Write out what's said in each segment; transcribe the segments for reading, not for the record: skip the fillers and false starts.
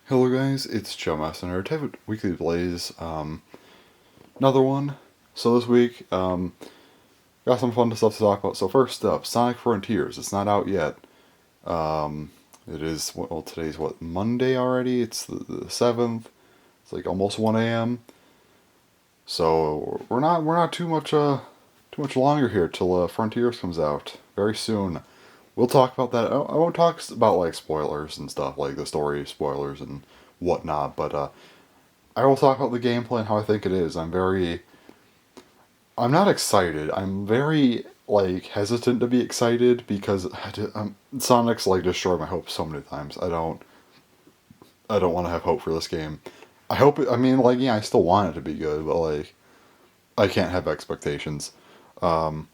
Hello guys, it's Joe Messenger. Type of Weekly Blaze. Another one. So this week, got some fun stuff to talk about. So first up, Sonic Frontiers. It's not out yet. It is, well, today's what, Monday already? It's the 7th. It's like almost 1 a.m. So we're not too much longer here till Frontiers comes out very soon. We'll talk about that. I won't talk about like spoilers and stuff, like the story spoilers and whatnot, but I will talk about the gameplay and how I think it is. I'm not excited. I'm very like hesitant to be excited because Sonic's like destroyed my hopes so many times. I don't want to have hope for this game. I hope it, I mean like yeah, I still want it to be good, but like I can't have expectations. Um,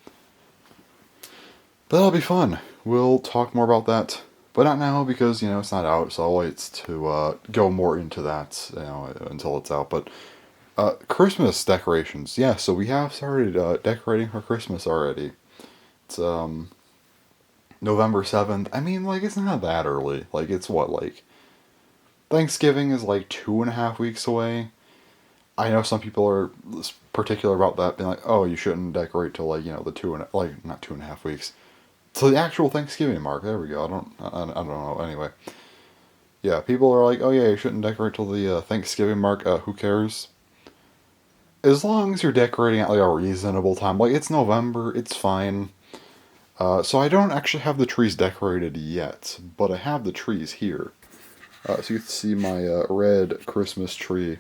but that'll be fun. We'll talk more about that, but not now because it's not out. So I'll wait to go more into that until it's out. But Christmas decorations. Yeah, so we have started decorating for Christmas already. It's November 7th. I mean, like, it's not that early. Like, it's what, like, Thanksgiving is like 2.5 weeks away. I know some people are particular about that, being like, oh, you shouldn't decorate till, like, the like, not 2.5 weeks. So the actual Thanksgiving mark. There we go. I don't know. Anyway. Yeah, people are like, oh, yeah, you shouldn't decorate till the Thanksgiving mark. Who cares? As long as you're decorating at like a reasonable time, like it's November, it's fine. So I don't actually have the trees decorated yet, but I have the trees here. So you can see my red Christmas tree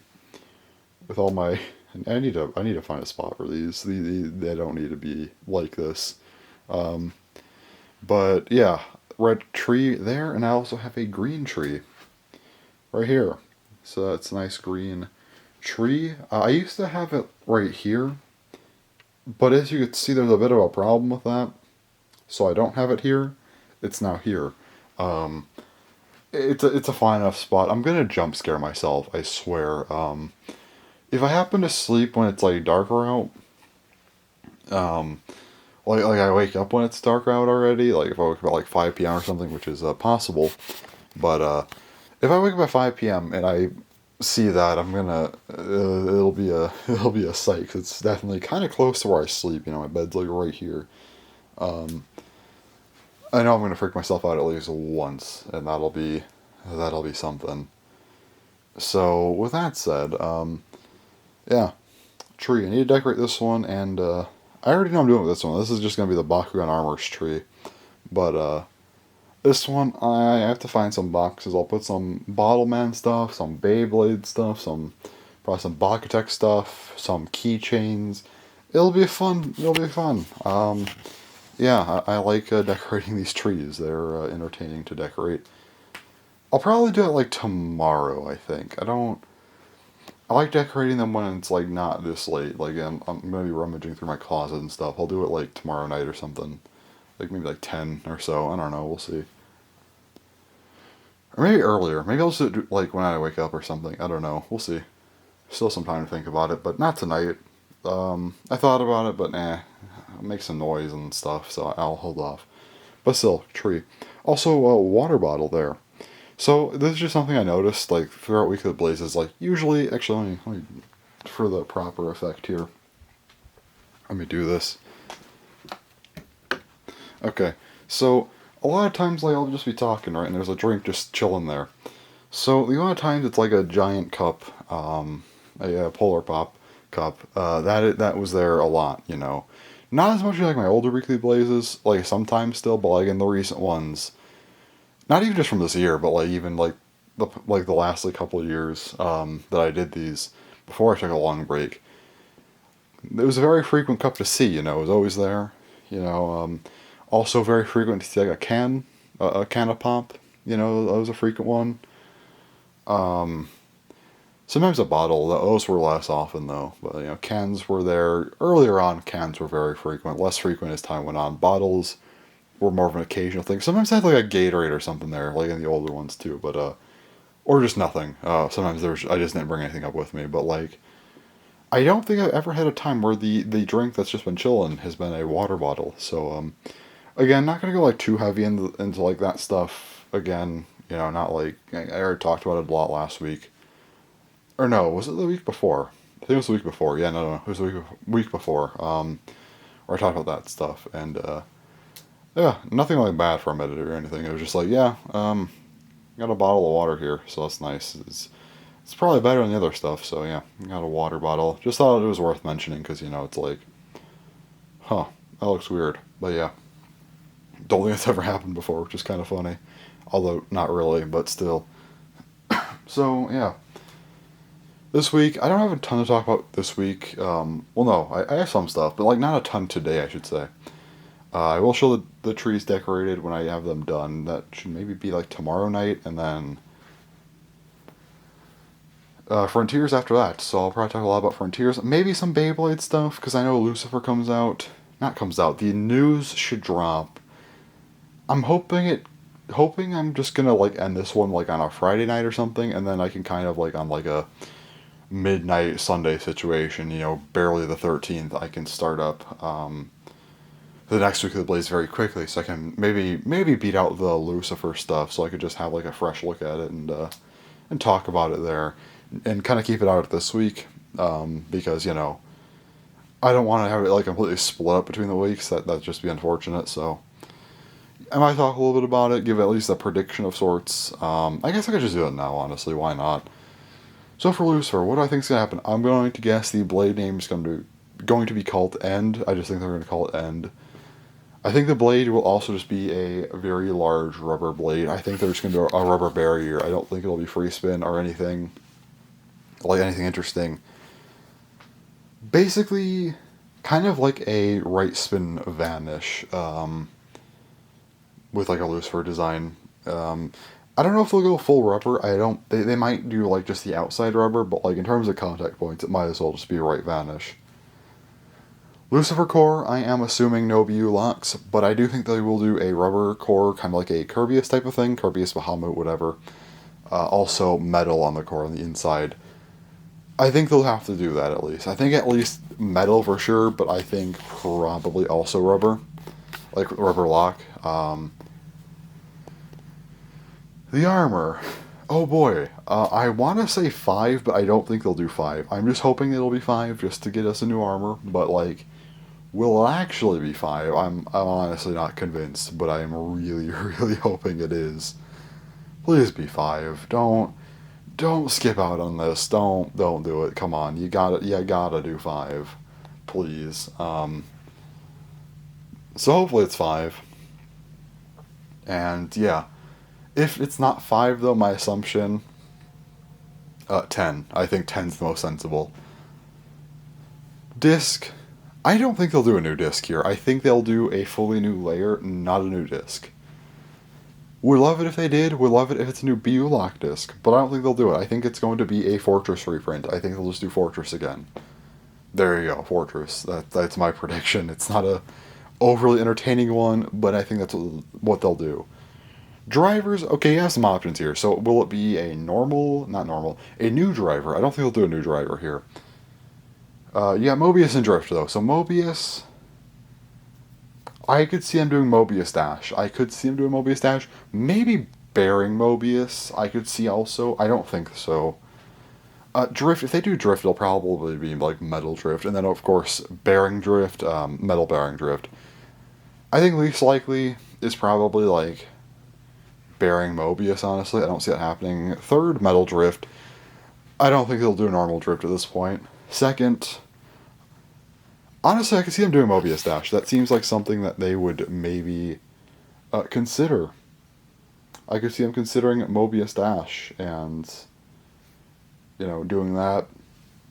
with all my. I need to find a spot for these. They don't need to be like this. Um, but yeah, red tree there, and I also have a green tree right here. So that's a nice green tree. I used to have it right here, but as you can see, there's a bit of a problem with that. So I don't have it here. It's now here. Um, it's a fine enough spot. I'm gonna jump scare myself. I swear. If I happen to sleep when it's like darker out, um, like I wake up when it's darker out already. Like if I wake up at like 5 p.m. or something, which is possible. But if I wake up at 5 p.m. and I see that, I'm gonna it'll be a it'll be a sight. 'Cause it's definitely kind of close to where I sleep. My bed's like right here. Um, I know I'm gonna freak myself out at least once, and that'll be something. So with that said, yeah, tree. I need to decorate this one, and I already know I'm doing with this one. This is just gonna be the Bakugan Armor's tree, but this one I have to find some boxes. I'll put some Bottle Man stuff, some Beyblade stuff, probably some Bakutech stuff, some keychains. It'll be fun. Yeah, I like decorating these trees. They're entertaining to decorate. I'll probably do it like tomorrow, I think. I like decorating them when it's like not this late. Like I'm gonna be rummaging through my closet and stuff. I'll do it like tomorrow night or something. Like maybe like 10 or so. I don't know. We'll see. Or maybe earlier. Maybe I'll just do it like when I wake up or something. I don't know. We'll see. Still some time to think about it, but not tonight. I thought about it, but it'll make some noise and stuff, so I'll hold off. But still, tree. Also, a water bottle there. So this is just something I noticed, like throughout Week of the Blazes. Like usually, actually, let me for the proper effect here. Let me do this. Okay, so a lot of times, like I'll just be talking, right, and there's a drink just chilling there. So the amount of times it's like a giant cup, a Polar Pop cup, that was there a lot. Not as much as like my older Weekly Blazes, like sometimes still, but like in the recent ones, not even just from this year, but like even like the last like couple of years that I did these before I took a long break. It was a very frequent cup to see. It was always there. Also very frequent to see like a can of pop. That was a frequent one. Um, Sometimes a bottle. Those were less often though. But cans were there earlier on. Cans were very frequent. Less frequent as time went on. Bottles were more of an occasional thing. Sometimes I had like a Gatorade or something there, like in the older ones too. But or just nothing. Sometimes I just didn't bring anything up with me. But like I don't think I've ever had a time where the drink that's just been chilling has been a water bottle. So again, not gonna go like too heavy into like that stuff again. You know, not like I already talked about it a lot last week. Or no, was it the week before? I think it was the week before. Yeah, no, it was the week before. Where I talked about that stuff, and yeah, nothing like bad from it or anything. It was just like, yeah, got a bottle of water here, so that's nice. It's probably better than the other stuff. So yeah, got a water bottle. Just thought it was worth mentioning because you know it's like, huh, that looks weird, but yeah, don't think it's ever happened before, which is kind of funny. Although not really, but still. So yeah, this week I don't have a ton to talk about this week. Well, no, I have some stuff, but like not a ton today, I should say. I will show the trees decorated when I have them done. That should maybe be like tomorrow night, and then Frontiers after that. So I'll probably talk a lot about Frontiers. Maybe some Beyblade stuff, because I know Lucifer comes out. Not comes out. The news should drop. I'm hoping I'm just gonna like end this one like on a Friday night or something, and then I can kind of like on like a midnight Sunday situation, you know, barely the 13th, I can start up the next week of the Blaze very quickly, so I can maybe beat out the Lucifer stuff, so I could just have like a fresh look at it and talk about it there, and kind of keep it out this week, because you know I don't want to have it like completely split up between the weeks. That'd just be unfortunate. So I might talk a little bit about it, give at least a prediction of sorts. I guess I could just do it now, honestly. Why not? So for Lucifer, what do I think is going to happen? I'm going to guess the blade name is going to be called End. I just think they're going to call it End. I think the blade will also just be a very large rubber blade. I think there's going to be a rubber barrier. I don't think it'll be free spin or anything like anything interesting. Basically, kind of like a right spin vanish, with like a Lucifer design. I don't know if they'll go full rubber. I don't. They might do like just the outside rubber, but like in terms of contact points, it might as well just be a right vanish. Lucifer core, I am assuming no BU locks, but I do think they will do a rubber core, kind of like a Kirbyus type of thing, Kirbyus, Bahamut, whatever. Also metal on the core on the inside. I think they'll have to do that at least. I think at least metal for sure, but I think probably also rubber, like rubber lock. The armor. Oh boy. I want to say 5, but I don't think they'll do 5. I'm just hoping it'll be 5 just to get us a new armor, but like, will it actually be 5? I'm honestly not convinced, but I am really, really hoping it is. Please be 5. Don't skip out on this. Don't do it. Come on. You gotta do 5. Please. So hopefully it's 5. And yeah. If it's not 5 though, my assumption 10. I think 10's the most sensible. Disc. I don't think they'll do a new disc here. I think they'll do a fully new layer, not a new disc. Would love it if they did. Would love it if it's a new BU lock disc. But I don't think they'll do it. I think it's going to be a Fortress reprint. I think they'll just do Fortress again. There you go, Fortress. That's my prediction. It's not a overly entertaining one, but I think that's what they'll do. Drivers, okay, you have some options here. So will it be a a new driver? I don't think they'll do a new driver here. Yeah, Mobius and Drift, though. So Mobius, I could see him doing Mobius Dash. Maybe Bearing Mobius, I could see also. I don't think so. Drift, if they do Drift, it'll probably be like Metal Drift. And then, of course, Bearing Drift, Metal Bearing Drift. I think least likely is probably like Bearing Mobius, honestly. I don't see that happening. Third, Metal Drift. I don't think they'll do normal Drift at this point. Second, honestly, I could see them doing Mobius Dash. That seems like something that they would maybe consider. I could see them considering Mobius Dash and, you know, doing that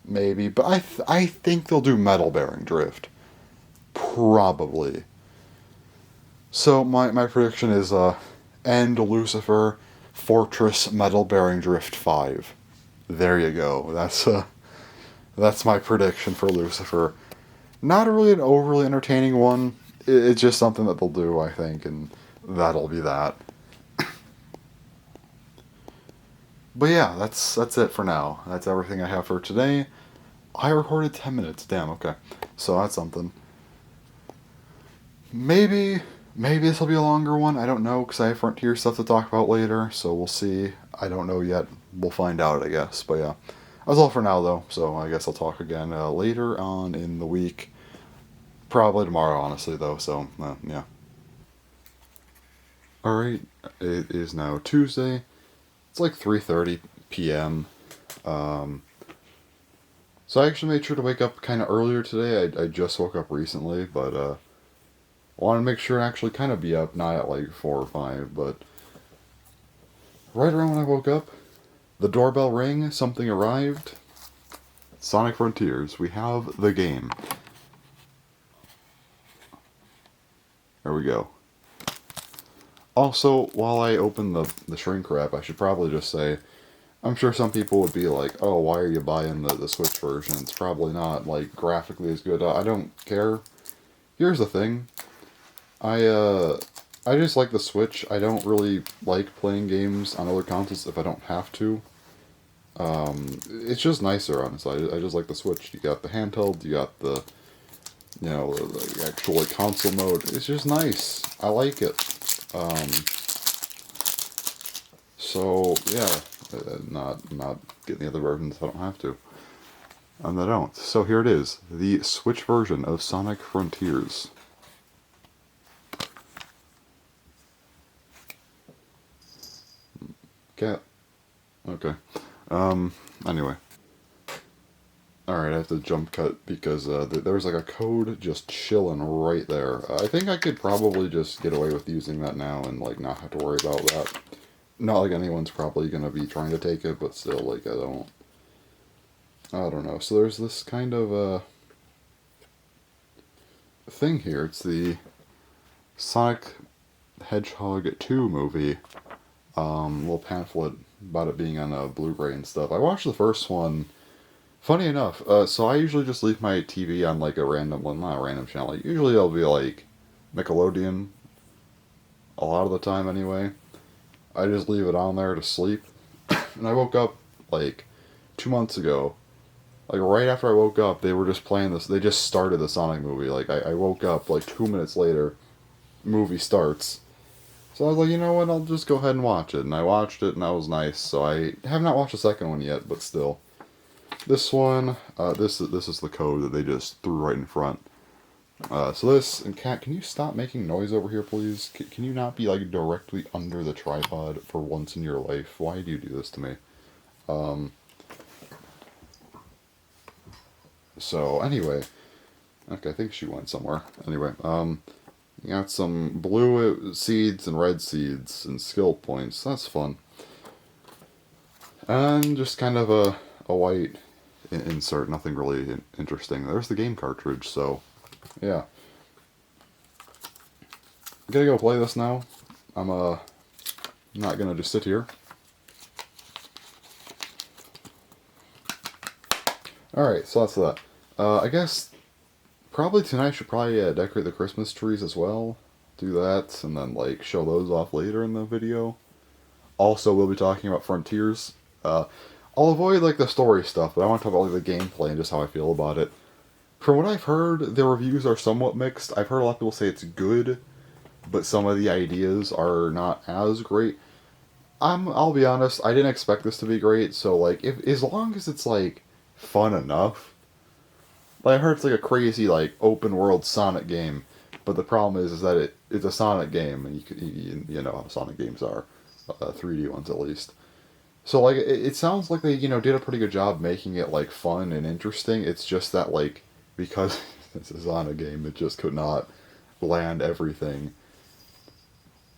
maybe. But I think they'll do Metal Bearing Drift. Probably. So my prediction is End Lucifer Fortress Metal Bearing Drift 5. There you go. That's my prediction for Lucifer. Not really an overly entertaining one. It's just something that they'll do, I think, and that'll be that. But yeah, that's it for now. That's everything I have for today. I recorded 10 minutes. Damn, okay. So that's something. Maybe Maybe this will be a longer one. I don't know, because I have Frontier stuff to talk about later, so we'll see. I don't know yet. We'll find out, I guess. But yeah, that's all for now, though. So I guess I'll talk again later on in the week. Probably tomorrow, honestly, though. So yeah. All right. It is now Tuesday. It's like 3:30 p.m. Um, so I actually made sure to wake up kind of earlier today. I just woke up recently, but wanted to make sure to actually kind of be up, not at like 4 or 5, but right around when I woke up, the doorbell rang, something arrived. Sonic Frontiers, we have the game. There we go. Also, while I open the shrink wrap, I should probably just say, I'm sure some people would be like, oh, why are you buying the Switch version? It's probably not, like, graphically as good. I don't care. Here's the thing. I, uh, I just like the Switch. I don't really like playing games on other consoles if I don't have to. It's just nicer, honestly. I just like the Switch. You got the handheld, you got the, the actual like, console mode. It's just nice. I like it. Um, so yeah, not getting the other versions if I don't have to, and I don't. So here it is, the Switch version of Sonic Frontiers. Cat. Okay. Anyway. Alright, I have to jump cut because there was like a code just chilling right there. I think I could probably just get away with using that now and like not have to worry about that. Not like anyone's probably gonna be trying to take it, but still, like I don't know. So there's this kind of thing here. It's the Sonic Hedgehog 2 movie. Little pamphlet about it being on a Blu-ray and stuff. I watched the first one. Funny enough, so I usually just leave my TV on like a random, well, not a random channel. Like, usually it'll be like Nickelodeon. A lot of the time, anyway. I just leave it on there to sleep. And I woke up like 2 months ago. Like right after I woke up, they were just playing this. They just started the Sonic movie. Like I woke up like 2 minutes later, movie starts. So I was like, you know what? I'll just go ahead and watch it. And I watched it, and that was nice. So I have not watched the second one yet, but still. This one, this is the code that they just threw right in front. So this, and Kat, can you stop making noise over here, please? Can you not be like directly under the tripod for once in your life? Why do you do this to me? Um, so anyway, okay, I think she went somewhere. Anyway, you got some blue seeds and red seeds and skill points. That's fun. And just kind of a white insert, nothing really interesting. There's the game cartridge, so yeah. I'm gonna go play this now. I'm not gonna just sit here. Alright, so that's that. I guess probably tonight I should probably decorate the Christmas trees as well. Do that, and then like show those off later in the video. Also, we'll be talking about Frontiers. I'll avoid like the story stuff, but I want to talk about like the gameplay and just how I feel about it. From what I've heard, the reviews are somewhat mixed. I've heard a lot of people say it's good, but some of the ideas are not as great. I'll be honest, I didn't expect this to be great, so like if as long as it's like fun enough. Like I heard it's like a crazy like open world Sonic game, but the problem is that it's a Sonic game, and you know how Sonic games are, 3D ones at least. So like it sounds like they did a pretty good job making it like fun and interesting. It's just that like because this is on a game, it just could not land everything.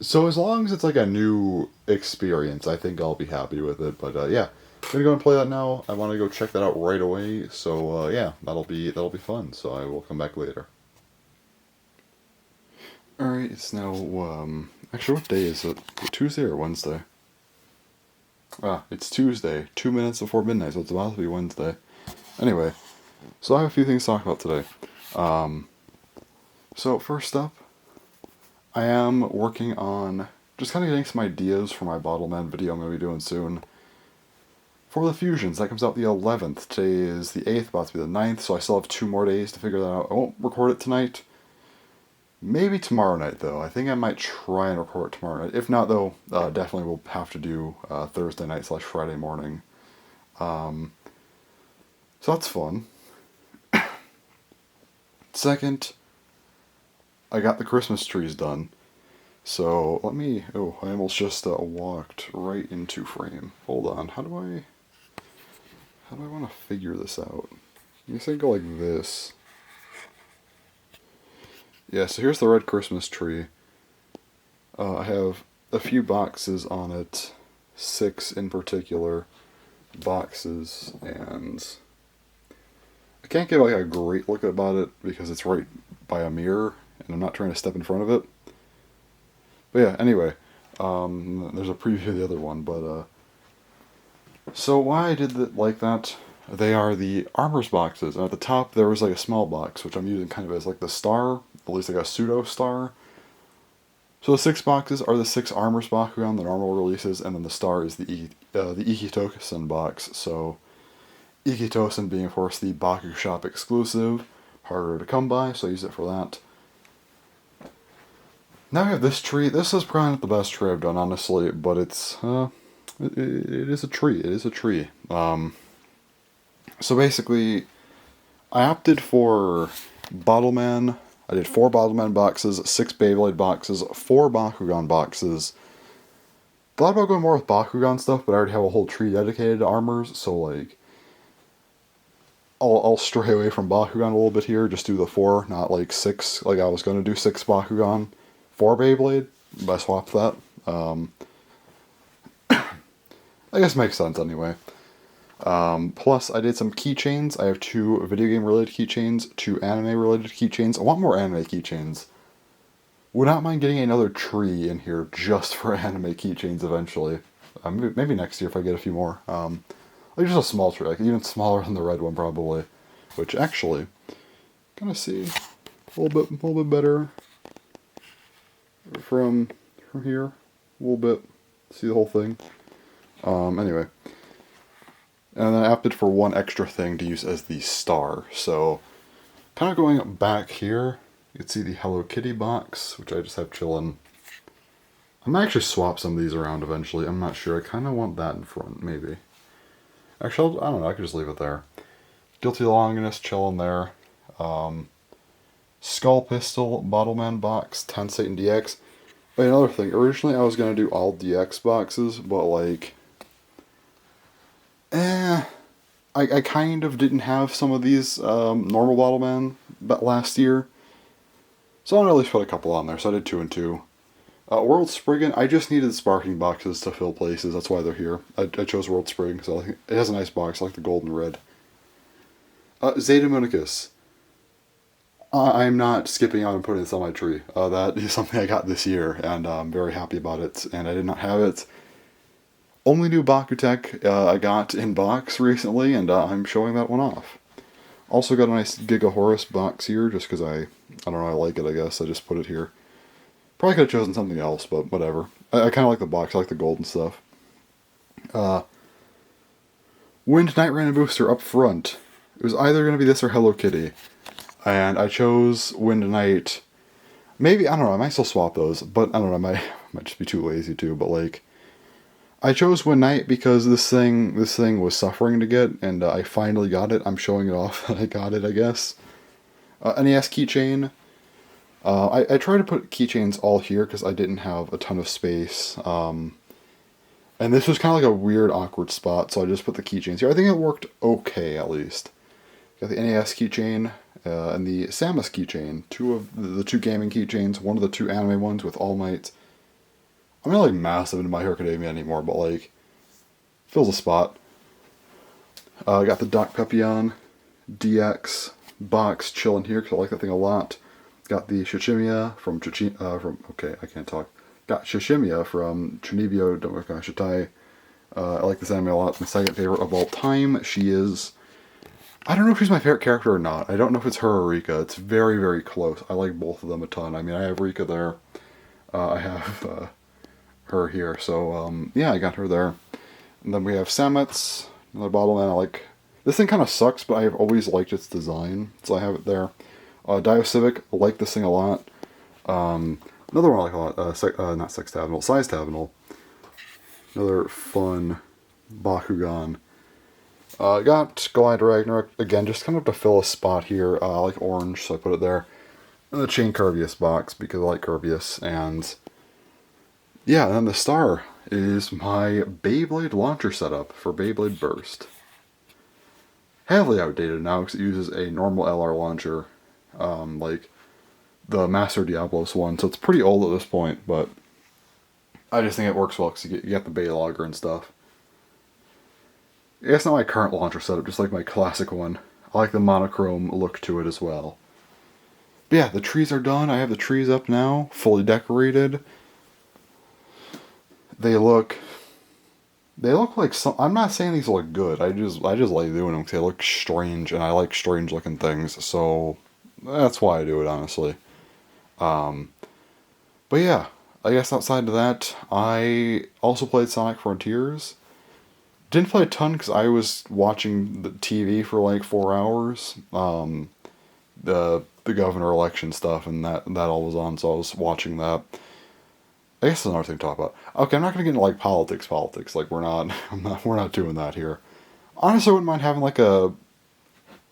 So as long as it's like a new experience, I think I'll be happy with it. But yeah, I'm gonna go and play that now. I want to go check that out right away. So yeah, that'll be fun. So I will come back later. All right, it's now actually what day is it? Tuesday or Wednesday? Ah, it's Tuesday, 2 minutes before midnight, so it's about to be Wednesday. Anyway, so I have a few things to talk about today. Um, so first up, I am working on just kind of getting some ideas for my Bottleman video I'm going to be doing soon. For the Fusions, that comes out the 11th. Today is the 8th, about to be the 9th, so I still have 2 more days to figure that out. I won't record it tonight, Maybe tomorrow night, though. I think I might try and record tomorrow night. If not, though, definitely we'll have to do Thursday night / Friday morning. Um, so that's fun. Second, I got the Christmas trees done. So let me. Oh, I almost just walked right into frame. Hold on. How do I? How do I want to figure this out? You say go like this. Yeah. So here's the red Christmas tree. I have a few boxes on it, 6 in particular boxes, and I can't get like a great look about it because it's right by a mirror, and I'm not trying to step in front of it. But yeah, anyway, there's a preview of the other one, but so why I did it like that? They are the armors boxes, and at the top there was like a small box, which I'm using kind of as like the star, at least like a pseudo star. So the 6 boxes are the 6 armors Bakugan, the normal releases, and then the star is the Ikitosen box. So Ikitosen being, of course, the Baku Shop exclusive, harder to come by, so I use it for that. Now we have this tree. This is probably not the best tree I've done, honestly, but it's it is a tree. It is a tree. So basically, I opted for Bottleman. I did 4 Bottleman boxes, 6 Beyblade boxes, 4 Bakugan boxes. Thought about going more with Bakugan stuff, but I already have a whole tree dedicated to armors, so like, I'll stray away from Bakugan a little bit here, just do the 4, not like 6, like I was going to do 6 Bakugan, 4 Beyblade, but I swapped that. I guess it makes sense anyway. Plus, I did some keychains. I have 2 video game related keychains, 2 anime related keychains. I want more anime keychains. Would not mind getting another tree in here just for anime keychains eventually. Maybe next year if I get a few more. Like just a small tree, like even smaller than the red one probably. Which actually, kind of see a little bit better from here. A little bit, see the whole thing. Anyway. And then I opted for one extra thing to use as the star. So, kind of going back here, you can see the Hello Kitty box, which I just have chilling. I might actually swap some of these around eventually. I'm not sure. I kind of want that in front, maybe. Actually, I don't know. I could just leave it there. Guilty Longinus chilling there. Skull Pistol Bottleman box, 10 Satan DX. Wait, another thing. Originally, I was going to do all DX boxes, but like... I kind of didn't have some of these normal Bottleman last year. So I'll at least put a couple on there. So I did 2 and 2. World Spriggan, I just needed sparking boxes to fill places. That's why they're here. I chose World Sprig because I think it has a nice box. I like the gold and red. Zeta Municus. I'm not skipping out and putting this on my tree. That is something I got this year, and I'm very happy about it. And I did not have it. Only new Bakutech I got in box recently, and I'm showing that one off. Also got a nice Giga Horus box here, just because I don't know, I like it, I guess. I just put it here. Probably could have chosen something else, but whatever. I kind of like the box. I like the gold and stuff. Wind Night Random Booster up front. It was either going to be this or Hello Kitty. And I chose Wind Night. Maybe, I don't know, I might still swap those, but I don't know, I might just be too lazy to, but like... I chose Wind Night because this thing was suffering to get, and I finally got it. I'm showing it off that I got it, I guess. NES keychain. I tried to put keychains all here because I didn't have a ton of space. And this was kind of like a weird, awkward spot, so I just put the keychains here. I think it worked okay, at least. Got the NES keychain and the Samus keychain. 2 of the 2 gaming keychains, one of the 2 anime ones with All Might. I'm not like massive into My Hero Academia anymore, but like, fills a spot. I got the Doc Pepion DX box chilling here because I like that thing a lot. Got the Shishimiya from okay, I can't talk. Got Shishimiya from Chunibyo Domoka Shitai. I like this anime a lot. It's my second favorite of all time. She is... I don't know if she's my favorite character or not. I don't know if it's her or Rika. It's very, very close. I like both of them a ton. I mean, I have Rika there. I have her here. So, yeah, I got her there. And then we have Samus, another Bottleman. I like... This thing kind of sucks, but I've always liked its design, so I have it there. Dio Civic, I like this thing a lot. Another one I like a lot, not Sextavinal, Size-Tavinal. Another fun Bakugan. Got Glider Ragnarok, again, just kind of to fill a spot here. I like orange, so I put it there. And the Chain Curvius box, because I like Curvius. And yeah, and then the star is my Beyblade launcher setup for Beyblade Burst. Heavily outdated now, because it uses a normal LR launcher, like the Master Diablos one, so it's pretty old at this point, but I just think it works well because you get the Baylogger and stuff. It's not my current launcher setup, just like my classic one. I like the monochrome look to it as well. But yeah, the trees are done. I have the trees up now, fully decorated. They look like some. I'm not saying these look good. I just like doing them because they look strange, and I like strange looking things. So that's why I do it, honestly. But yeah, I guess outside of that, I also played Sonic Frontiers. Didn't play a ton because I was watching the TV for like 4 hours. The governor election stuff and that all was on, so I was watching that. I guess there's another thing to talk about. Okay, I'm not gonna get into like politics. Like we're not doing that here. Honestly, I wouldn't mind having like a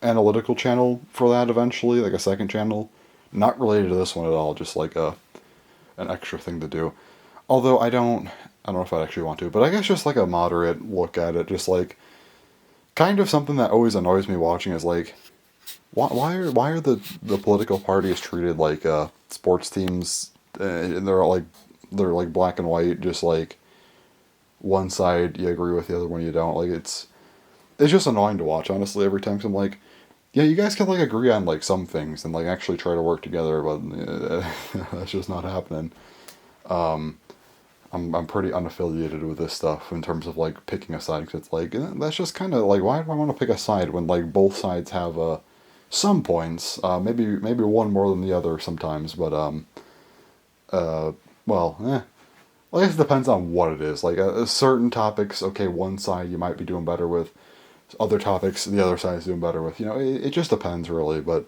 analytical channel for that eventually, like a second channel, not related to this one at all, just like an extra thing to do. Although I don't know if I'd actually want to, but I guess just like a moderate look at it, just like kind of something that always annoys me watching is like, why are the political parties treated like sports teams, and they're like black and white, just like one side you agree with, the other one you don't. Like it's just annoying to watch, honestly, every time. 'Cause I'm like, yeah, you guys can like agree on like some things and like actually try to work together, but that's just not happening. I'm pretty unaffiliated with this stuff in terms of like picking a side, because it's like that's just kind of like, why do I want to pick a side when like both sides have some points, maybe one more than the other sometimes, but well, I guess it depends on what it is. Like certain topics, okay, one side you might be doing better with. Other topics, the other side is doing better with. You know, it just depends really. But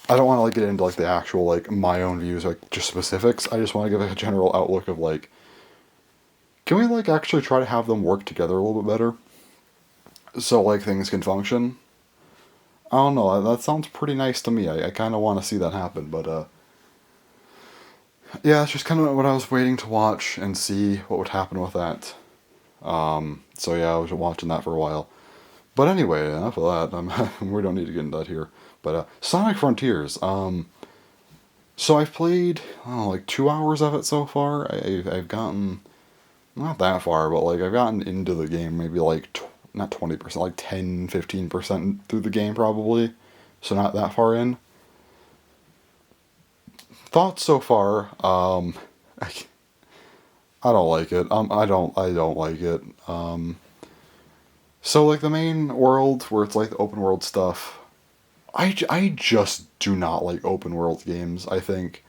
I don't want to like get into like the actual like my own views, like just specifics. I just want to give a general outlook of like, can we like actually try to have them work together a little bit better, so like things can function. I don't know. That sounds pretty nice to me. I kind of want to see that happen, but yeah, it's just kind of what I was waiting to watch and see what would happen with that. So yeah, I was watching that for a while. But anyway, enough of that. We don't need to get into that here. But Sonic Frontiers. So I've played like 2 hours of it so far. I've gotten not that far, but like I've gotten into the game maybe like not 20%, like 10-15% through the game probably. So not that far in. Thoughts so far. I don't like it. I don't like it. So like the main world where it's like the open world stuff, I just do not like open world games. I think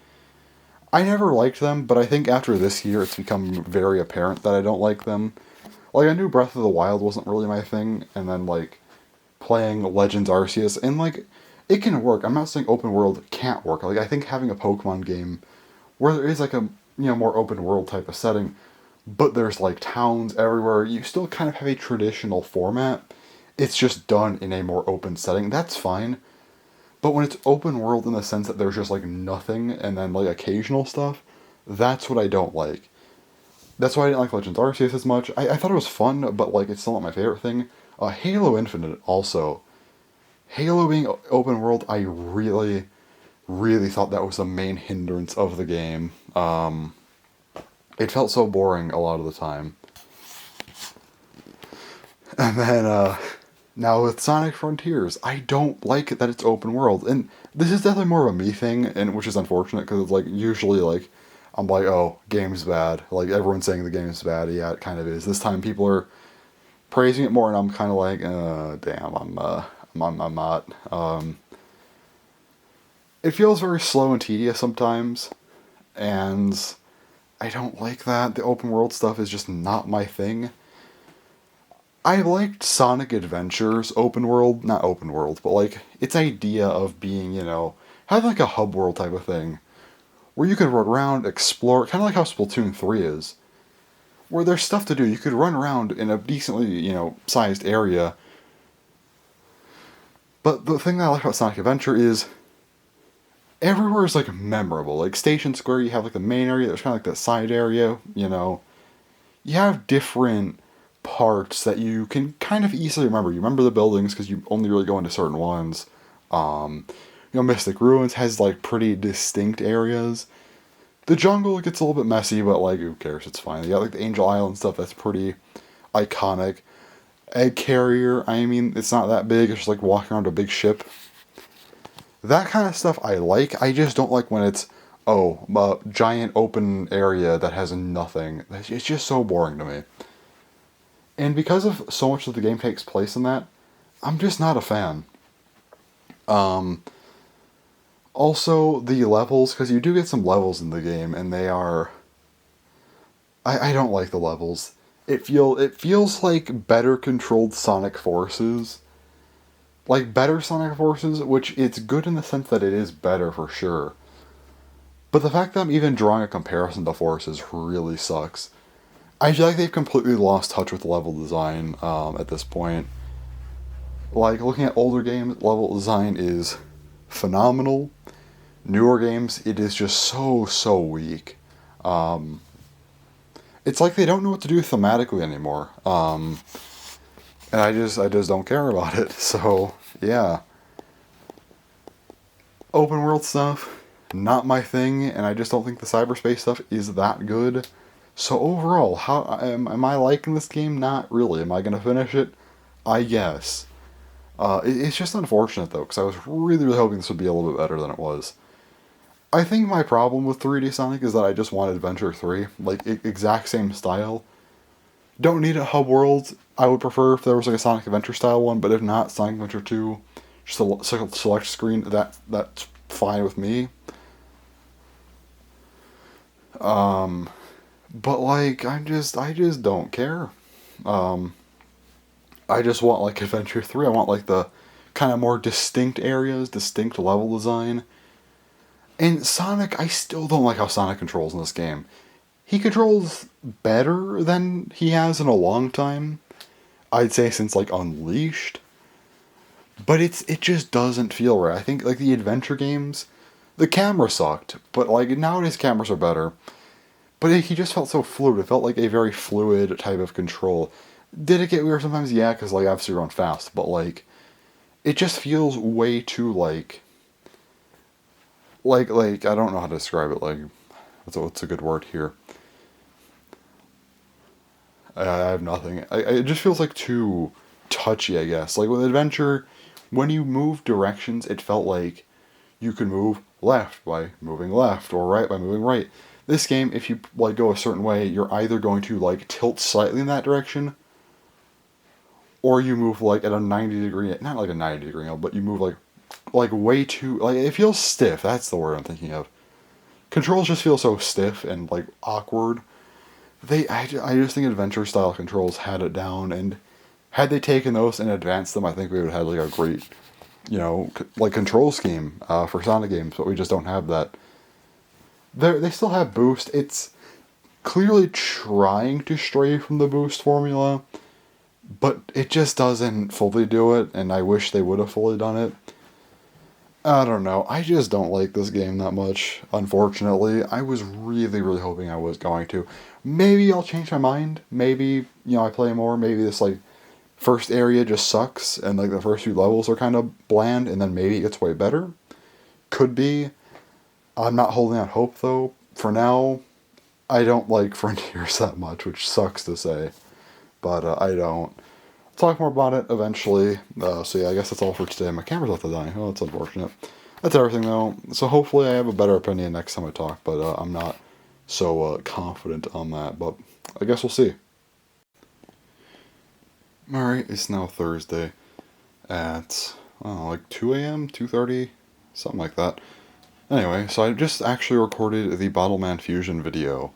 I never liked them, but I think after this year it's become very apparent that I don't like them. Like I knew Breath of the Wild wasn't really my thing, and then like playing Legends Arceus, and like it can work. I'm not saying open world can't work. Like I think having a Pokemon game where there is like a more open world type of setting, but there's like towns everywhere, you still kind of have a traditional format. It's just done in a more open setting. That's fine. But when it's open world in the sense that there's just like nothing and then like occasional stuff, that's what I don't like. That's why I didn't like Legends Arceus as much. I thought it was fun, but like it's still not my favorite thing. Halo Infinite also. Halo being open world, I really, really thought that was the main hindrance of the game. It felt so boring a lot of the time. And then, now with Sonic Frontiers, I don't like that it's open world. And this is definitely more of a me thing, and which is unfortunate, because it's like, usually, like, I'm like, oh, game's bad. Like, everyone's saying the game's bad. Yeah, it kind of is. This time people are praising it more, and I'm kind of like, damn, I'm not. It feels very slow and tedious sometimes, and I don't like that. The open world stuff is just not my thing. I liked Sonic Adventures open world, not open world, but like its idea of being, have like a hub world type of thing, where you could run around, explore, kind of like how Splatoon 3 is, where there's stuff to do. You could run around in a decently, sized area. But the thing that I like about Sonic Adventure is everywhere is like memorable. Like Station Square, you have like the main area, there's kind of like that side area, You have different parts that you can kind of easily remember. You remember the buildings because you only really go into certain ones. Mystic Ruins has like pretty distinct areas. The jungle gets a little bit messy, but like who cares? It's fine. You got like the Angel Island stuff that's pretty iconic. Egg Carrier, I mean, it's not that big. It's just like walking around a big ship. That kind of stuff I like. I just don't like when it's a giant open area that has nothing. It's just so boring to me. And because of so much of the game takes place in that, I'm just not a fan. Also, the levels, because you do get some levels in the game, and they are... I don't like the levels. It feels like better controlled Sonic Forces. Like better Sonic Forces, which it's good in the sense that it is better for sure. But the fact that I'm even drawing a comparison to Forces really sucks. I feel like they've completely lost touch with level design at this point. Like, looking at older games, level design is phenomenal. Newer games, it is just so weak. It's like they don't know what to do thematically anymore. And I just don't care about it. So, yeah. Open world stuff, not my thing, and I just don't think the cyberspace stuff is that good. So overall, how am I liking this game? Not really. Am I gonna finish it? I guess. It's just unfortunate though, because I was really hoping this would be a little bit better than it was. I think my problem with 3D Sonic is that I just want Adventure 3, like exact same style. Don't need a hub world. I would prefer if there was like a Sonic Adventure style one, but if not, Sonic Adventure 2, just a select screen. That's fine with me. But like I just don't care. I just want like Adventure 3. I want like the kind of more distinct areas, distinct level design. And Sonic, I still don't like how Sonic controls in this game. He controls better than he has in a long time. I'd say since like Unleashed. But it just doesn't feel right. I think like the adventure games, the camera sucked, but like nowadays cameras are better. But he just felt so fluid. It felt like a very fluid type of control. Did it get weird sometimes? Yeah, because like obviously you're going fast, but like it just feels way too like I don't know how to describe it. Like what's a good word here? I have nothing. It just feels like too touchy, I guess. Like with Adventure, when you move directions, it felt like you could move left by moving left or right by moving right. This game, if you like go a certain way, you're either going to like tilt slightly in that direction, or you move like at a 90 degree, not like a 90 degree angle, but you move like way too like it feels stiff. That's the word I'm thinking of. Controls just feel so stiff and like awkward. I just think adventure style controls had it down, and had they taken those and advanced them, I think we would have had like a great, like control scheme for Sonic games. But we just don't have that. They still have boost. It's clearly trying to stray from the boost formula, but it just doesn't fully do it. And I wish they would have fully done it. I don't know. I just don't like this game that much, unfortunately. I was really hoping I was going to. Maybe I'll change my mind. Maybe, I play more. Maybe this, like, first area just sucks, and, like, the first few levels are kind of bland, and then maybe it gets way better. Could be. I'm not holding out hope, though. For now, I don't like Frontiers that much, which sucks to say. But I don't. Talk more about it eventually. So yeah, I guess that's all for today. My camera's about to die. Oh, that's unfortunate. That's everything though. So hopefully I have a better opinion next time I talk, but I'm not so confident on that. But I guess we'll see. Alright, it's now Thursday at like 2 a.m., 2:30, something like that. Anyway, so I just actually recorded the Bottleman Fusion video.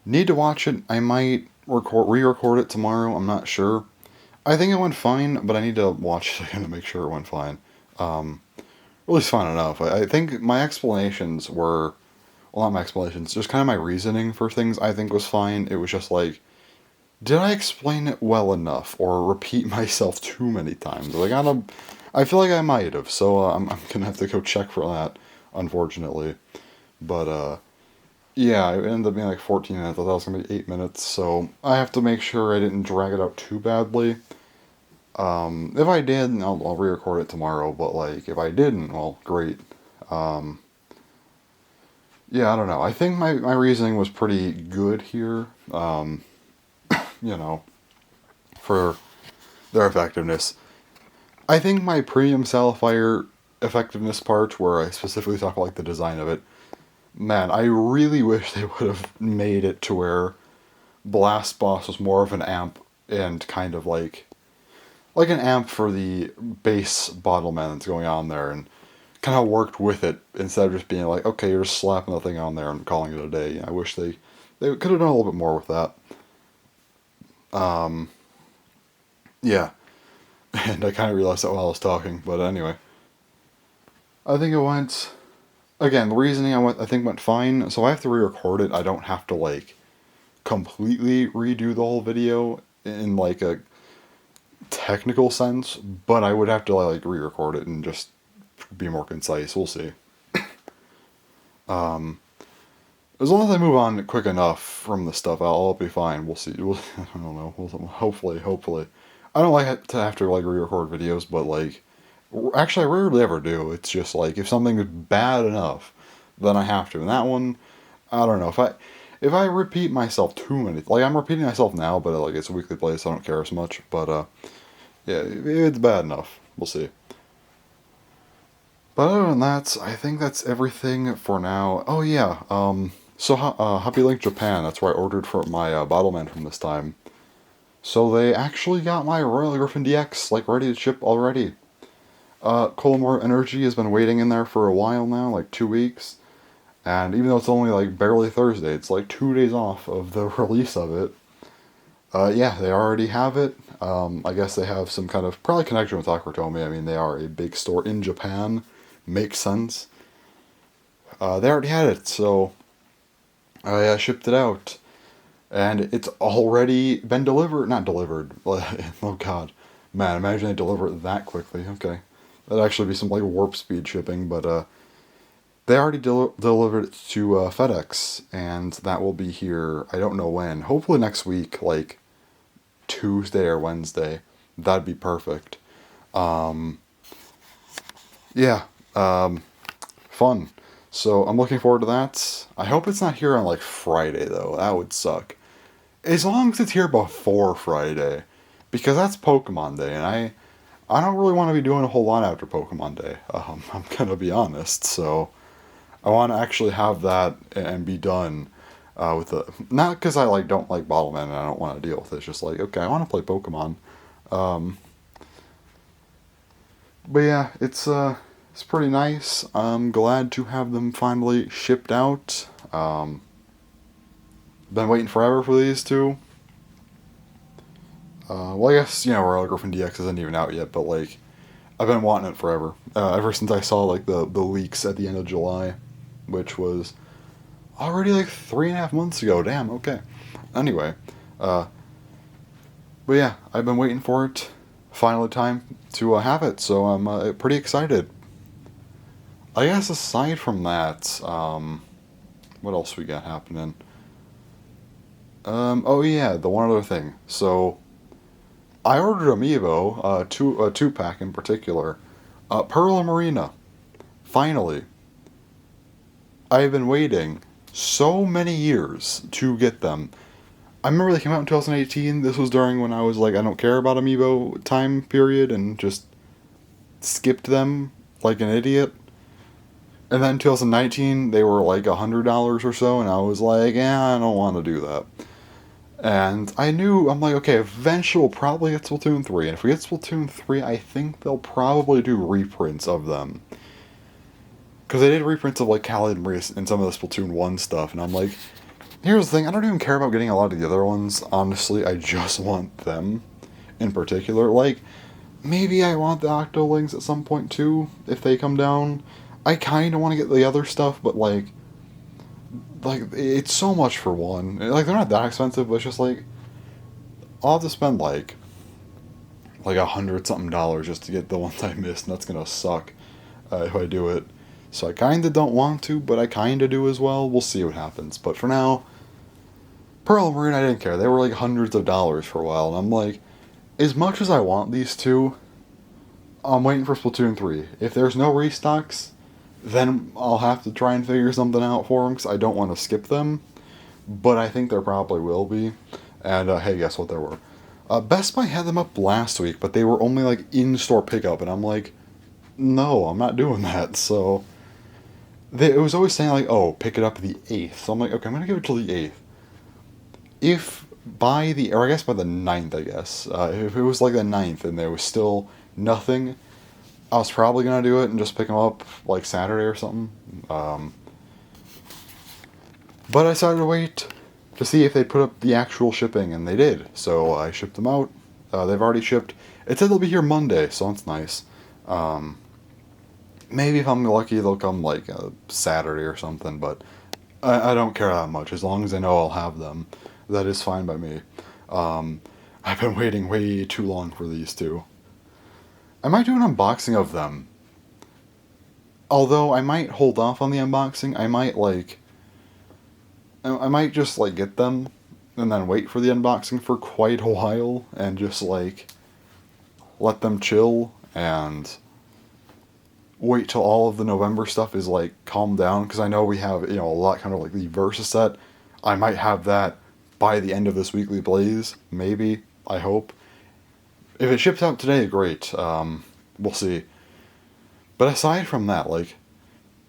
Need to watch it. I might re-record it tomorrow. I'm not sure. I think it went fine, but I need to watch it again to make sure it went fine. At least fine enough. I think my explanations were well, not my explanations, just kind of my reasoning for things I think was fine. It was just like, did I explain it well enough or repeat myself too many times? Like, I feel like I might have, so I'm gonna have to go check for that, unfortunately. But, yeah, it ended up being like 14 minutes. I thought it was gonna be 8 minutes, so I have to make sure I didn't drag it out too badly. If I did, I'll re-record it tomorrow, but, like, if I didn't, well, great. Um, yeah, I don't know. I think my reasoning was pretty good here, you know, for their effectiveness. I think my premium Salifier effectiveness part, where I specifically talk about like the design of it, man, I really wish they would have made it to where Blast Boss was more of an amp and kind of like an amp for the base Bottleman that's going on there, and kind of worked with it instead of just being like, okay, you're just slapping the thing on there and calling it a day. I wish they could have done a little bit more with that. Um, yeah, and I kind of realized that while I was talking, but anyway, I think it went. Again, the reasoning I think went fine, so I have to re-record it. I don't have to like completely redo the whole video in like a technical sense, but I would have to like re-record it and just be more concise. We'll see. Um, as long as I move on quick enough from the stuff, I'll be fine. We'll see. I don't know. Hopefully. I don't like to have to like re-record videos, but like, actually, I rarely ever do. It's just like if something is bad enough, then I have to. And that one, I don't know. If I repeat myself too many, like I'm repeating myself now, but like it's a weekly play, so I don't care as much. But yeah, it's bad enough. We'll see. But other than that, I think that's everything for now. Oh yeah, so Happy Link Japan, that's where I ordered for my Bottleman from this time. So they actually got my Royal Griffin DX, like, ready to ship already. Colmore Energy has been waiting in there for a while now, like 2 weeks. And even though it's only, like, barely Thursday, it's like 2 days off of the release of it. Yeah, they already have it. I guess they have some kind of, probably connection with Takurotomi. I mean, they are a big store in Japan. Makes sense. They already had it, so I shipped it out. And it's already been delivered. Not delivered. Oh god. Man, imagine they deliver it that quickly. Okay. That'd actually be some like warp speed shipping, but they already delivered it to FedEx, and that will be here, I don't know when. Hopefully next week, like Tuesday or Wednesday. That'd be perfect. Um, yeah. Fun. So I'm looking forward to that. I hope it's not here on like Friday though. That would suck. As long as it's here before Friday, because that's Pokemon Day, and I don't really want to be doing a whole lot after Pokemon Day. I'm gonna be honest. So I want to actually have that and be done with the, not because I like don't like Bottleman and I don't want to deal with it. It's just like, okay, I want to play Pokemon. Um, but yeah, it's pretty nice. I'm glad to have them finally shipped out. Been waiting forever for these two. Well, I guess, Royal Griffin DX isn't even out yet, but like, I've been wanting it forever. Ever since I saw like the leaks at the end of July, which was already like 3.5 months ago. Damn. Okay. Anyway, uh, but yeah, I've been waiting for it. Finally, time to have it. So I'm pretty excited. I guess aside from that, what else we got happening? Oh yeah, the one other thing. So I ordered Amiibo, a 2-pack in particular, Pearl and Marina. Finally, I've been waiting so many years to get them. I remember they came out in 2018. This was during when I was like, I don't care about Amiibo time period, and just skipped them like an idiot. And then in 2019, they were like $100 or so, and I was like, I don't want to do that. And I'm like, okay, eventually we'll probably get Splatoon 3. And if we get Splatoon 3, I think they'll probably do reprints of them. Because they did reprints of like Callie and Maria and some of the Splatoon 1 stuff. And I'm like, here's the thing, I don't even care about getting a lot of the other ones. Honestly, I just want them in particular. Like, maybe I want the Octolinks at some point too, if they come down. I kind of want to get the other stuff, but like, like, it's so much for one. Like, they're not that expensive, but it's just like, I'll have to spend like $100 something just to get the ones I missed, and that's gonna suck if I do it. So I kinda don't want to, but I kinda do as well. We'll see what happens. But for now, Pearl and Marine, I didn't care. They were like hundreds of dollars for a while, and I'm like, as much as I want these two, I'm waiting for Splatoon 3. If there's no restocks, then I'll have to try and figure something out for them, because I don't want to skip them. But I think there probably will be. And hey, guess what there were? Best Buy had them up last week, but they were only like in-store pickup, and I'm like, no, I'm not doing that. So it was always saying like, oh, pick it up the 8th. So I'm like, okay, I'm gonna give it till the 8th. If by the, or I guess by the 9th, I guess, if it was like the 9th and there was still nothing, I was probably gonna do it and just pick them up like Saturday or something. But I decided to wait to see if they'd put up the actual shipping, and they did. So I shipped them out. They've already shipped. It said they'll be here Monday, so that's nice. Maybe if I'm lucky, they'll come like Saturday or something, but I don't care that much. As long as I know I'll have them, that is fine by me. I've been waiting way too long for these two. I might do an unboxing of them. Although I might hold off on the unboxing. I might just like get them and then wait for the unboxing for quite a while and just like let them chill and wait till all of the November stuff is like calmed down, because I know we have, a lot kind of like the Versus set. I might have that by the end of this weekly Blaze, maybe, I hope. If it ships out today, great. We'll see. But aside from that, like,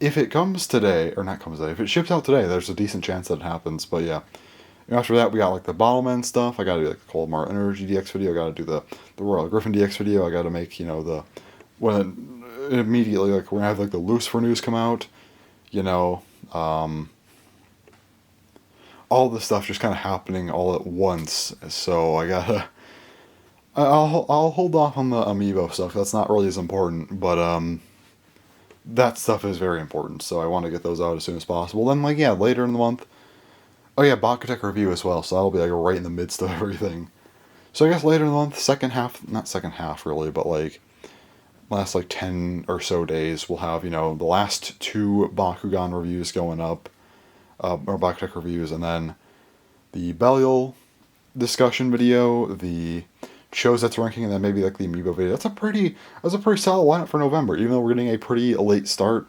if it comes today, or not comes today, if it ships out today, there's a decent chance that it happens. But yeah, after that, we got like the Bottlemen stuff. I gotta do like the Cold Mar Energy DX video. I gotta do the Royal Griffin DX video. I gotta make, when immediately, like, we're gonna have like the Lucifer news come out. All this stuff just kind of happening all at once. So I'll hold off on the Amiibo stuff. That's not really as important, but that stuff is very important, so I want to get those out as soon as possible. Then, like, yeah, later in the month, oh yeah, Bakutech review as well, so that'll be, like, right in the midst of everything. So I guess later in the month, second half, not second half, really, but, like, last, like, 10 or so days, we'll have, the last 2 Bakugan reviews going up, or Bakutech reviews, and then the Belial discussion video, the shows that's ranking, and then maybe like the Amiibo video. That's a pretty solid lineup for November, even though we're getting a pretty late start.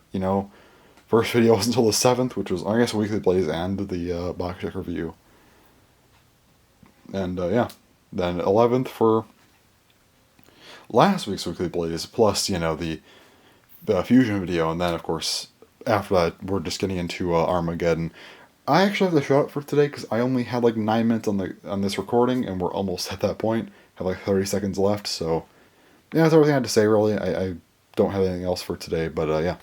First video wasn't until the 7th, which was, I guess, Weekly Blaze and the Bakutech review. And yeah, then 11th for last week's Weekly Blaze, plus, the Fusion video, and then, of course, after that, we're just getting into Armageddon. I actually have to shut up for today, because I only had like 9 minutes on this recording, and we're almost at that point. Have like 30 seconds left, so yeah, that's everything I had to say, really. I don't have anything else for today, but yeah.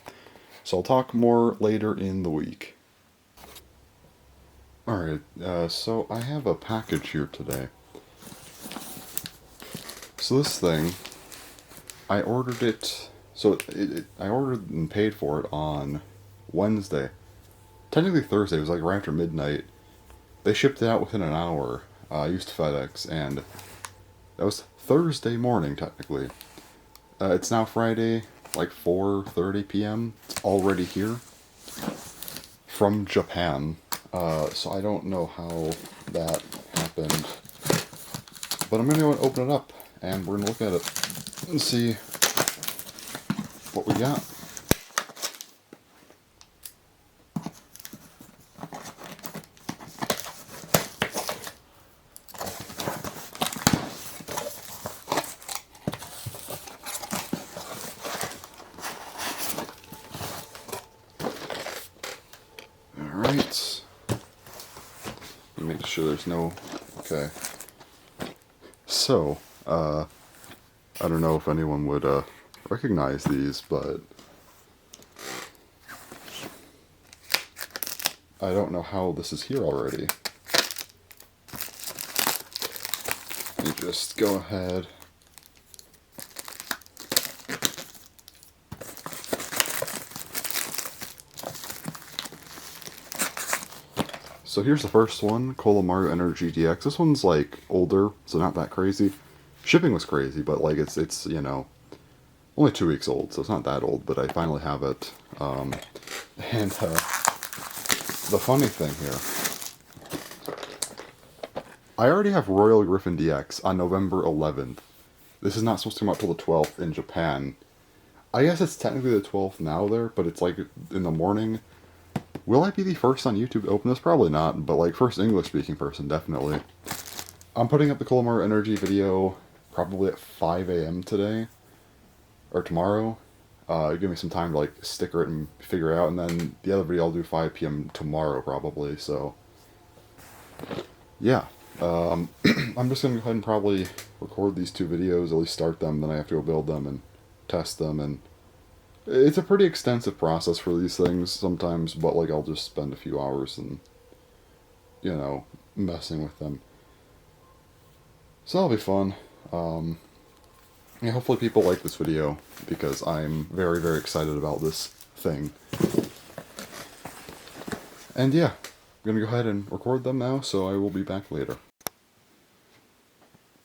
So I'll talk more later in the week. Alright, so I have a package here today. So this thing, I ordered it, I ordered and paid for it on Wednesday. Technically Thursday, it was like right after midnight. They shipped it out within an hour. I used FedEx, and that was Thursday morning, technically. It's now Friday, like 4:30 p.m. It's already here. From Japan. So I don't know how that happened. But I'm going to go and open it up, and we're going to look at it and see what we got. Alright. Make sure there's no... Okay. So, I don't know if anyone would recognize these, but I don't know how this is here already. Let me just go ahead. So here's the first one, Colomaru Energy DX. This one's like older, so not that crazy. Shipping was crazy, but like it's you know, only 2 weeks old, so it's not that old. But I finally have it. And the funny thing here, I already have Royal Griffin DX on November 11th. This is not supposed to come out till the 12th in Japan. I guess it's technically the 12th now there, but it's like in the morning. Will I be the first on YouTube to open this? Probably not, but like first English-speaking person, definitely. I'm putting up the Colomaru Energy video probably at 5 a.m. today, or tomorrow. Give me some time to like sticker it and figure it out, and then the other video I'll do 5 p.m. tomorrow probably, so... Yeah. I'm just going to go ahead and probably record these 2 videos, at least start them, then I have to go build them and test them, and... It's a pretty extensive process for these things sometimes, but like I'll just spend a few hours and, you know, messing with them. So that'll be fun. Yeah, hopefully people like this video, because I'm very, very excited about this thing. And yeah, I'm going to go ahead and record them now, so I will be back later.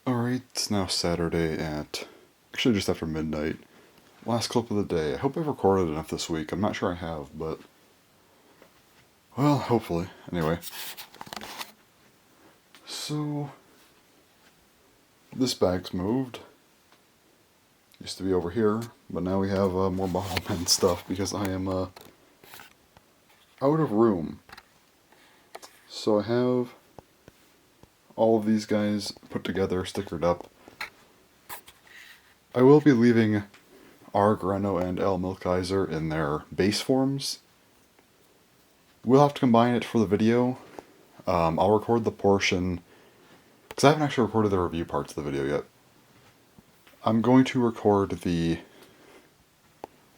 Alright, it's now Saturday at, actually just after midnight. Last clip of the day. I hope I've recorded enough this week. I'm not sure I have, but... Well, hopefully. Anyway. So... This bag's moved. Used to be over here, but now we have more Bottlemen stuff because I am out of room. So I have all of these guys put together, stickered up. I will be leaving R. Greno and L. Milkaiser in their base forms. We'll have to combine it for the video. I'll record the portion, because I haven't actually recorded the review parts of the video yet. I'm going to record the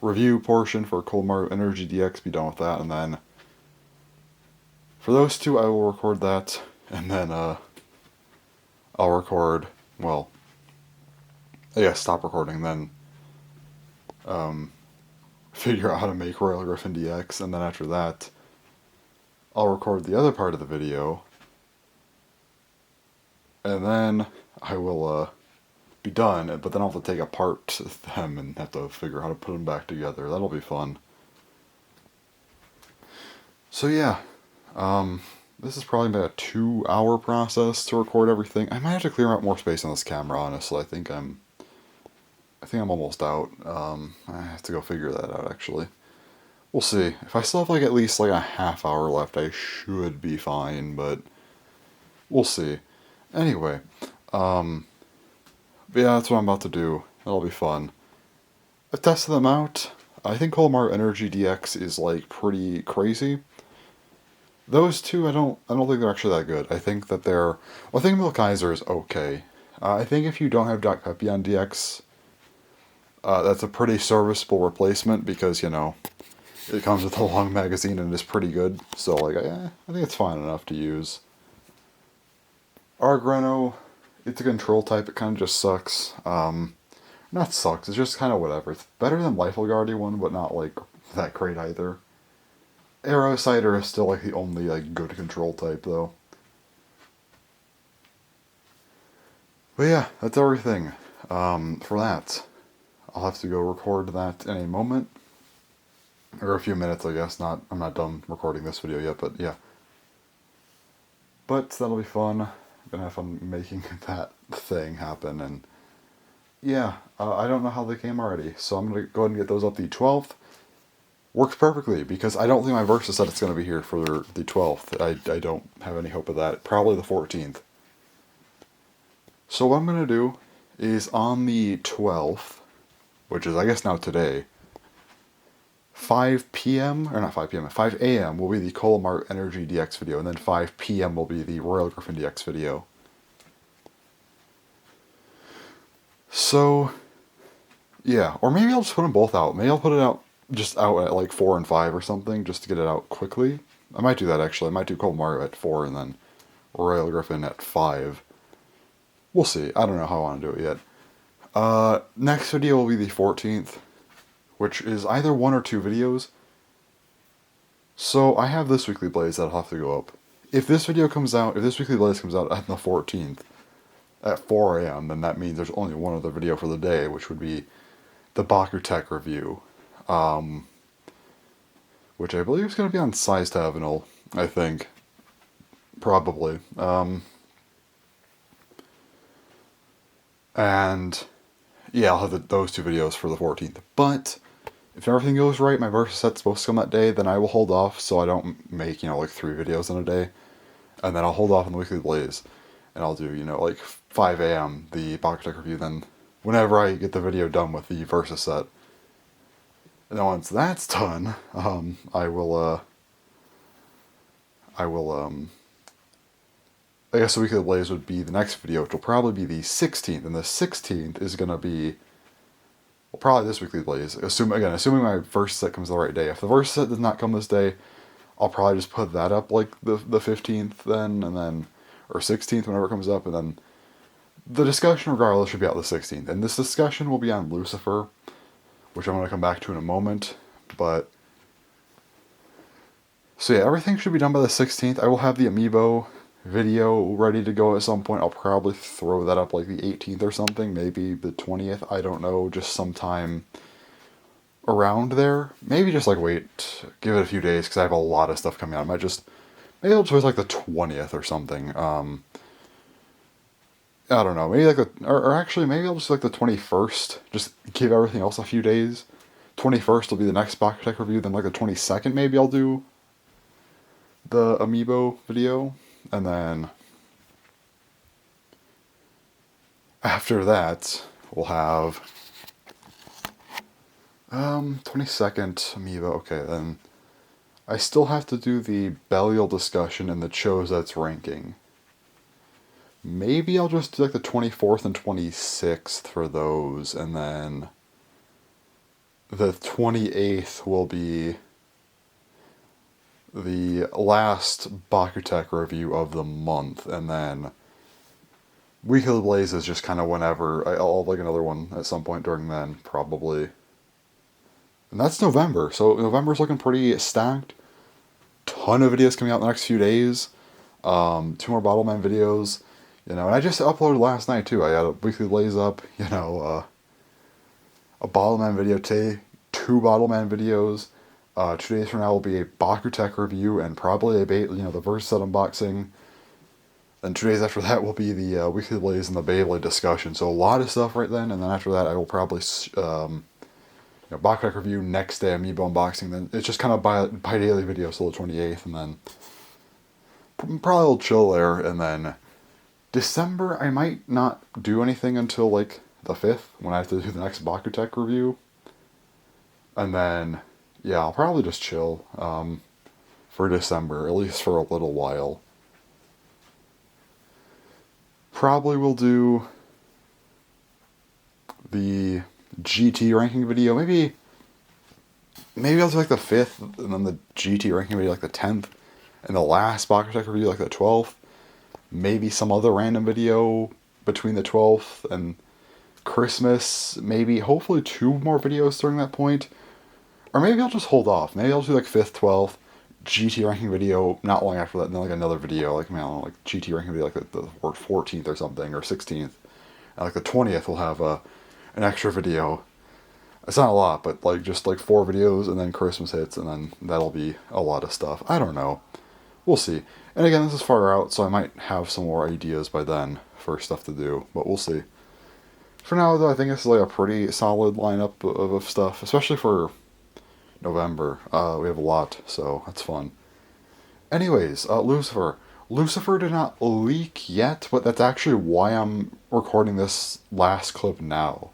review portion for Colomaru Energy DX, be done with that, and then for those 2 I will record that, and then I'll record, well, I guess stop recording, then figure out how to make Royal Griffin DX, and then after that, I'll record the other part of the video, and then I will be done, but then I'll have to take apart them and have to figure out how to put them back together. That'll be fun. So yeah, this is probably about a 2-hour process to record everything. I might have to clear out more space on this camera, honestly. I think I'm almost out. I have to go figure that out, actually. We'll see. If I still have like at least like a half hour left, I should be fine, but we'll see. Anyway, but yeah, that's what I'm about to do. That'll be fun. I've tested them out. I think Colomaru Energy DX is like pretty crazy. Those 2, I don't think they're actually that good. I think that they're... Well, I think Milkaiser is okay. I think if you don't have Doc Peppy on DX, that's a pretty serviceable replacement because, you know, it comes with a long magazine and is pretty good. So, like, I think it's fine enough to use. R. Greno, it's a control type. It kind of just sucks. Not sucks, it's just kind of whatever. It's better than Life Guardian one, but not, like, that great either. Aerosider is still, like, the only, like, good control type, though. But yeah, that's everything. For that, I'll have to go record that in a moment. Or a few minutes, I guess. I'm not done recording this video yet, but yeah. But that'll be fun. I'm gonna have fun making that thing happen, and yeah, I don't know how they came already, so I'm gonna go ahead and get those up the 12th. Works perfectly, because I don't think my Versus said it's gonna be here for the 12th. I don't have any hope of that. Probably the 14th. So what I'm gonna do is on the 12th, which is I guess now today, 5 p.m., or not 5 p.m., 5 a.m. will be the Colomaru Energy DX video, and then 5 p.m. will be the Royal Griffin DX video. So, yeah, or maybe I'll just put them both out. Maybe I'll put it out just out at like 4 and 5 or something, just to get it out quickly. I might do that, actually. I might do Colomaru at 4 and then Royal Griffin at 5. We'll see. I don't know how I want to do it yet. Next video will be the 14th. Which is either 1 or 2 videos. So I have this weekly Blaze that'll have to go up. if this video comes out, if this weekly list comes out on the 14th at 4 a.m., then that means there's only one other video for the day, which would be the Bakutech review, which I believe is going to be on Size Tavenal, I think. Probably. And yeah, I'll have those two videos for the 14th. But if everything goes right, my Versus set's supposed to come that day, then I will hold off so I don't make, like 3 videos in a day. And then I'll hold off on the weekly blaze. And I'll do, like 5 a.m. the Bakutech review. Then whenever I get the video done with the Versus set. And then once that's done, I guess the weekly blaze would be the next video, which will probably be the 16th. And the 16th is going to be, well, probably this weekly blaze. Assuming my Versus set comes the right day. If the Versus set does not come this day, I'll probably just put that up like the 15th then, and then, or 16th, whenever it comes up, and then the discussion regardless should be out the 16th. And this discussion will be on Lucifer, which I'm going to come back to in a moment. But, so yeah, everything should be done by the 16th. I will have the Amiibo video ready to go at some point. I'll probably throw that up like the 18th or something, maybe the 20th, I don't know, just sometime around there. Maybe just like wait, give it a few days, because I have a lot of stuff coming out. Maybe I'll just wait like the 20th or something. I don't know, maybe like or actually maybe I'll just like the 21st, just give everything else a few days. 21st will be the next Bakutech review, then like the 22nd maybe I'll do the Amiibo video. And then after that, we'll have 22nd Amiibo. Okay, then I still have to do the Belial discussion and the Chozets ranking. Maybe I'll just do like the 24th and 26th for those, and then the 28th will be the last Bakutech review of the month, and then Weekly Blaze is just kind of whenever. I'll have like another one at some point during then, probably. And that's November, so November's looking pretty stacked. Ton of videos coming out in the next few days. 2 more Bottleman videos, and I just uploaded last night too. I had a Weekly Blaze up, a Bottleman video today, 2 Bottleman videos. 2 days from now will be a Bakutech review and probably the Versus set unboxing. Then 2 days after that will be the Weekly Blaze and the Beyblade discussion. So a lot of stuff right then, and then after that I will probably Bakutech review, next day Amiibo unboxing. Then it's just kind of by daily video till the 28th, and then probably a little chill there. And then December I might not do anything until like the 5th when I have to do the next Bakutech review, and then. Yeah, I'll probably just chill for December, at least for a little while. Probably will do the GT ranking video. Maybe I'll do like the 5th, and then the GT ranking video like the 10th, and the last Bakutech review like the 12th. Maybe some other random video between the 12th and Christmas. Maybe, hopefully 2 more videos during that point. Or maybe I'll just hold off. Maybe I'll do like 5th, 12th, GT ranking video not long after that, and then like another video, like, I don't know, like GT ranking video like the 14th or something, or 16th. And like the 20th we'll have an extra video. It's not a lot, but like just like 4 videos, and then Christmas hits, and then that'll be a lot of stuff. I don't know. We'll see. And again, this is far out, so I might have some more ideas by then for stuff to do, but we'll see. For now, though, I think this is like a pretty solid lineup of stuff, especially for November. We have a lot, so that's fun. Anyways, Lucifer. Lucifer did not leak yet, but that's actually why I'm recording this last clip now.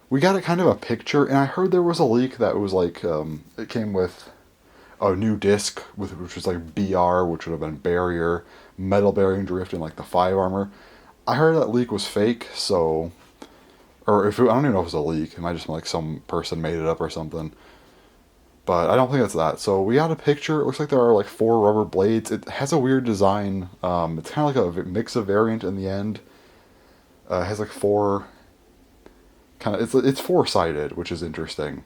We got a kind of a picture, and I heard there was a leak that was like, it came with a new disc, which was like BR, which would have been Barrier, Metal Bearing Drift, and like the 5 armor. I heard that leak was fake, so... Or I don't even know if it was a leak. It might just be like some person made it up or something. But I don't think it's that. So we got a picture. It looks like there are like 4 rubber blades. It has a weird design. It's kind of like a mix of variant in the end. It has like 4... It's 4-sided, which is interesting.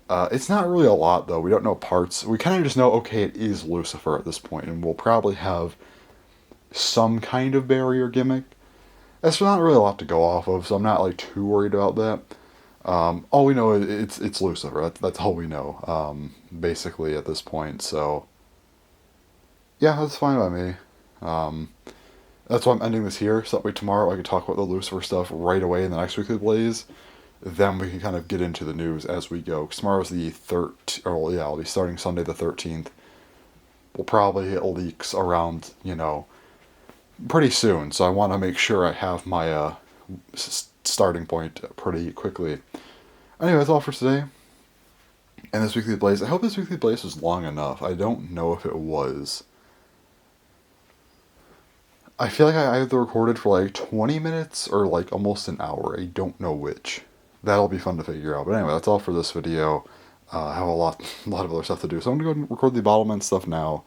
It's not really a lot, though. We don't know parts. We kind of just know, okay, it is Lucifer at this point, and we'll probably have some kind of barrier gimmick. That's not really a lot to go off of, so I'm not like too worried about that. All we know is it's Lucifer. That's all we know, basically at this point. So yeah, that's fine by me. Um, that's why I'm ending this here. So that way tomorrow I can talk about the Lucifer stuff right away in the next weekly Blaze. Then we can kind of get into the news as we go. 'Cause tomorrow's the 13th, or yeah, I'll be starting Sunday the 13th. We'll probably hit leaks around, pretty soon. So I want to make sure I have my starting point pretty quickly. Anyway, that's all for today. And this weekly Blaze, I hope this weekly Blaze was long enough. I don't know if it was. I feel like I either recorded for like 20 minutes or like almost an hour. I don't know which. That'll be fun to figure out. But anyway, that's all for this video. I have a lot, a lot of other stuff to do. So I'm going to go and record the bottlement stuff now,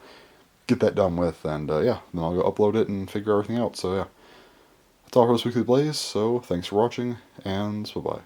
get that done with, and yeah, then I'll go upload it and figure everything out. So yeah, that's all for this weekly Blaze. So thanks for watching, and bye-bye.